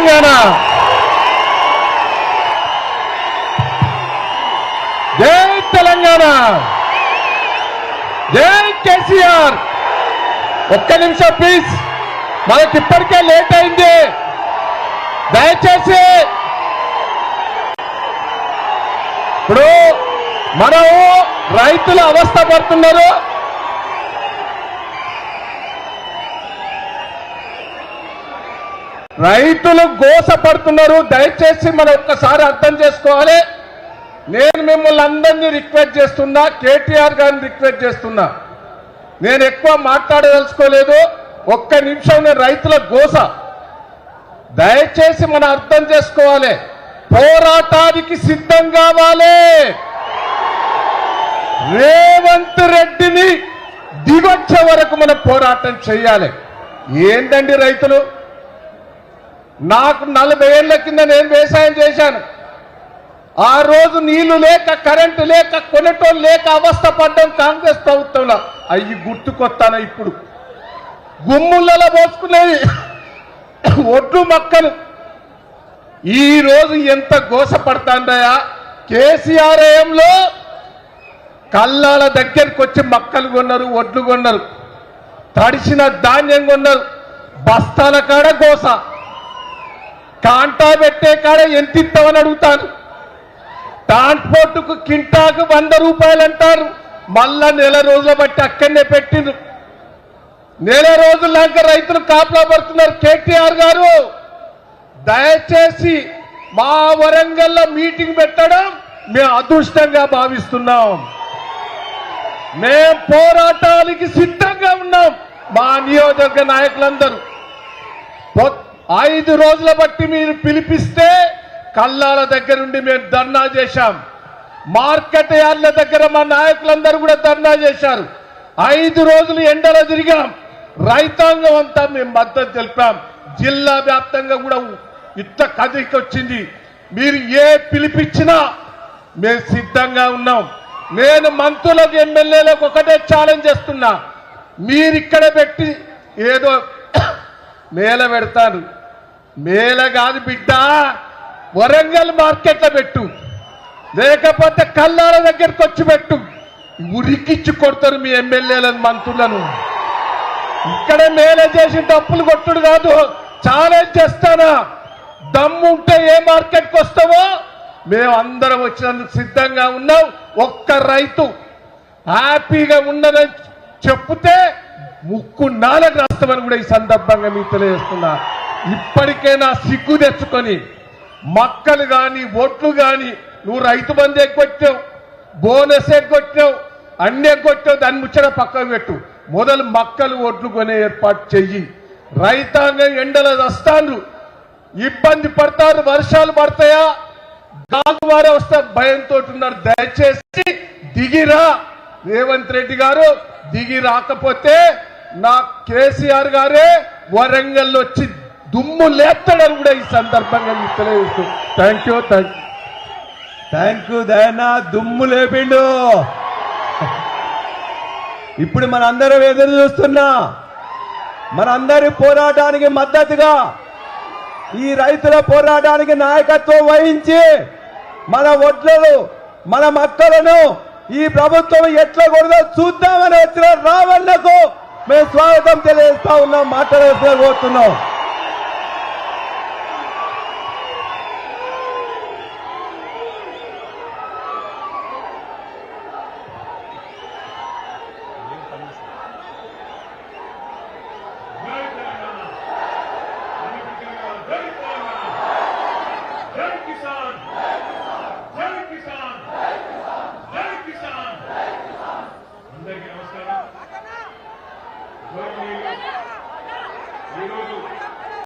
తెలంగాణ జై తెలంగాణ జై కేసీఆర్ ఒక్క నిమిషం ప్లీజ్ మనకి ఇప్పటికే లేట్ అయింది దయచేసి ఇప్పుడు మనం రైతులు అవస్థ పడుతున్నారు రైతులు గోసపడుతున్నారు దయచేసి మనం ఒక్కసారి అర్థం చేసుకోవాలి నేను మిమ్మల్ని అందరినీ రిక్వెస్ట్ చేస్తున్నా కేటీఆర్ గారిని రిక్వెస్ట్ చేస్తున్నా నేను ఎక్కువ మాట్లాడదలుచుకోలేదు ఒక్క నిమిషం నేను రైతుల గోస దయచేసి మనం అర్థం చేసుకోవాలి పోరాటానికి సిద్ధం కావాలి రేవంత్ రెడ్డిని దిగొచ్చే వరకు మనం పోరాటం చేయాలి ఏంటండి రైతులు నాకు 40 ఏళ్ల కింద నేను వ్యవసాయం చేశాను ఆ రోజు నీళ్లు లేక కరెంటు లేక కొనటోళ్ళు లేక అవస్థ పడ్డం కాంగ్రెస్ ప్రభుత్వంలో అయ్యి గుర్తుకొస్తాను ఇప్పుడు గుమ్ములలో పోసుకునేవి ఒడ్లు మక్కలు ఈ రోజు ఎంత గోసపడతాందయా కేసీఆర్ ఏయంలో కల్లాల దగ్గరికి వచ్చి మక్కలు కొన్నారు ఒడ్లు కొన్నారు తడిసిన ధాన్యం కొన్నారు బస్తాల కాడ గోస కాంటా పెట్టే కాడ ఎంత ఇస్తామని అడుగుతాను ట్రాన్స్పోర్ట్కు కింటాకు 100 రూపాయలు అంటారు మళ్ళా నెల రోజుల బట్టి అక్కడనే పెట్టిండ్రు నెల రోజులాక రైతులు కాపలా పడుతున్నారు కేటీఆర్ గారు దయచేసి మా వరంగల్లో మీటింగ్ పెట్టడం మేము అదృష్టంగా భావిస్తున్నాం మేము పోరాటానికి సిద్ధంగా ఉన్నాం మా నియోజకవర్గ నాయకులందరూ 5 రోజుల బట్టి మీరు పిలిపిస్తే కల్లాల దగ్గర నుండి మేము ధర్నా చేశాం మార్కెట్ యార్డ్ల దగ్గర మా నాయకులందరూ కూడా ధర్నా చేశారు 5 రోజులు ఎండలో తిరిగాం రైతాంగం అంతా మేము మద్దతు తెలిపాం జిల్లా వ్యాప్తంగా కూడా ఇంత కదిలికి వచ్చింది మీరు ఏ పిలిపించినా మేము సిద్ధంగా ఉన్నాం నేను మంత్రులకు ఎమ్మెల్యేలకు ఒకటే ఛాలెంజ్ చేస్తున్నా మీరు ఇక్కడ పెట్టి ఏదో మేళ పెడతాను మేళ కాదు బిడ్డ వరంగల్ మార్కెట్లో పెట్టు లేకపోతే కల్లాల దగ్గరకు వచ్చి పెట్టు ఉరికిచ్చి కొడతారు మీ ఎమ్మెల్యేలను మంత్రులను ఇక్కడ మేళ చేసి డప్పులు కొట్టుడు కాదు ఛాలెంజ్ చేస్తానా దమ్ము ఉంటే ఏ మార్కెట్కి వస్తావో మేము అందరం వచ్చినందుకు సిద్ధంగా ఉన్నాం ఒక్క రైతు హ్యాపీగా ఉండదని చెప్తే ముక్కు నాలుగు రాస్తామని కూడా ఈ సందర్భంగా మీకు తెలియజేస్తున్నా ఇప్పటికైనా సిగ్గు తెచ్చుకొని మక్కలు కానీ ఒట్లు కానీ నువ్వు రైతు బంధు ఎగ్గొట్టావు బోనస్ ఎగ్గొట్టావు అన్ని ఎగ్గొట్టావు దాన్ని ముచ్చట పక్కకు పెట్టు మొదలు మక్కలు ఒట్లు కొనే ఏర్పాటు చెయ్యి రైతాంగం ఎండల వస్తాను ఇబ్బంది పడతారు వర్షాలు పడతాయా గాలువారే వస్తే భయంతో ఉన్నారు దయచేసి దిగిరా రేవంత్ రెడ్డి గారు దిగి రాకపోతే నా కేసీఆర్ గారే వరంగల్లో వచ్చి దుమ్ము లేస్తాడని కూడా ఈ సందర్భంగా మీకు తెలియజేస్తూ థ్యాంక్ యూ దయనా దుమ్ము లేపిండు ఇప్పుడు మనందరం ఎదురు చూస్తున్నా మనందరి పోరాటానికి మద్దతుగా ఈ రైతుల పోరాటానికి నాయకత్వం వహించి మన ఒడ్లను మన మక్కలను ఈ ప్రభుత్వం ఎట్లా కొడదో చూద్దామని వచ్చిన రావణ్ణకు మేము స్వాగతం తెలియజేస్తా ఉన్నాం మాట్లాడేస్తున్నా కోరుతున్నాం